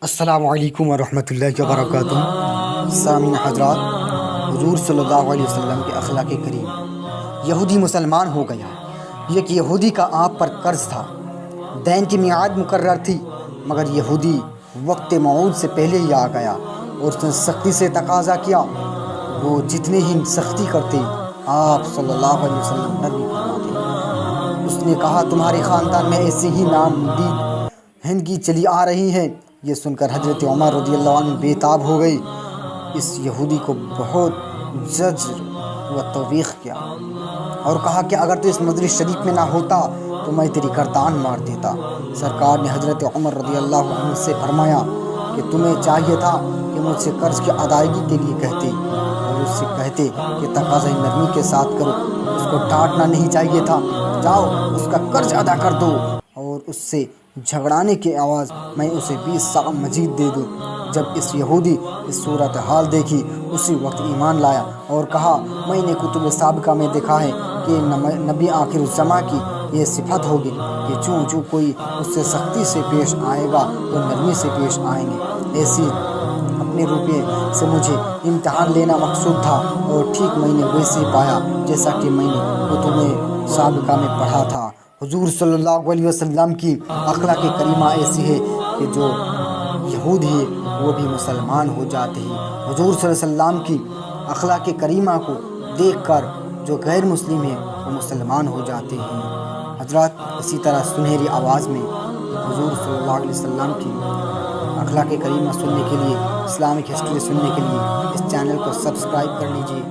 السلام علیکم ورحمۃ اللہ وبرکاتہ۔ سامعین حضرات، حضور صلی اللہ علیہ وسلم کے اخلاق کریم، یہودی مسلمان ہو گیا۔ ایک یہودی کا آپ پر قرض تھا، دین کی میعاد مقرر تھی، مگر یہودی وقت موعود سے پہلے ہی آ گیا اور اس نے سختی سے تقاضا کیا۔ وہ جتنے ہی سختی کرتے آپ صلی اللہ علیہ وسلم نرمی فرماتے۔ اس نے کہا، تمہارے خاندان میں ایسی ہی نامدید ہندگی چلی آ رہی ہے۔ یہ سن کر حضرت عمر رضی اللہ عنہ بے تاب ہو گئی۔ اس یہودی کو بہت زجر و توبیخ کیا اور کہا کہ اگر تو اس مجلس شریف میں نہ ہوتا تو میں تیری گردان مار دیتا۔ سرکار نے حضرت عمر رضی اللہ عنہ سے فرمایا کہ تمہیں چاہیے تھا کہ مجھ سے قرض کی ادائیگی کے لیے کہتے اور اس سے کہتے کہ تقاضا نرمی کے ساتھ کرو، اس کو ڈانٹنا نہیں چاہیے تھا۔ جاؤ اس کا قرض ادا کر دو اور اس سے جھگڑانے کی آواز میں اسے 20 سال مزید دے دوں۔ جب اس یہودی اس صورتحال دیکھی، اسی وقت ایمان لایا اور کہا، میں نے کتب سابقہ میں دیکھا ہے کہ نبی آخر الزماں کی یہ صفت ہوگی کہ چوں کوئی اس سے سختی سے پیش آئے گا تو نرمی سے پیش آئیں گے۔ ایسی اپنے روپے سے مجھے امتحان لینا مقصود تھا اور ٹھیک میں نے ویسے پایا جیسا کہ میں نے کتب سابقہ میں پڑھا تھا۔ حضور صلی اللہ علیہ وسلم کی اخلاق کریمہ ایسی ہے کہ جو یہود ہے وہ بھی مسلمان ہو جاتے ہیں۔ حضور صلی اللہ علیہ وسلم کی اخلاق کریمہ کو دیکھ کر جو غیر مسلم ہیں وہ مسلمان ہو جاتے ہیں۔ حضرات، اسی طرح سنہری آواز میں حضور صلی اللہ علیہ وسلم کی اخلاق کریمہ سننے کے لیے، اسلامک ہسٹری سننے کے لیے اس چینل کو سبسکرائب کر لیجیے۔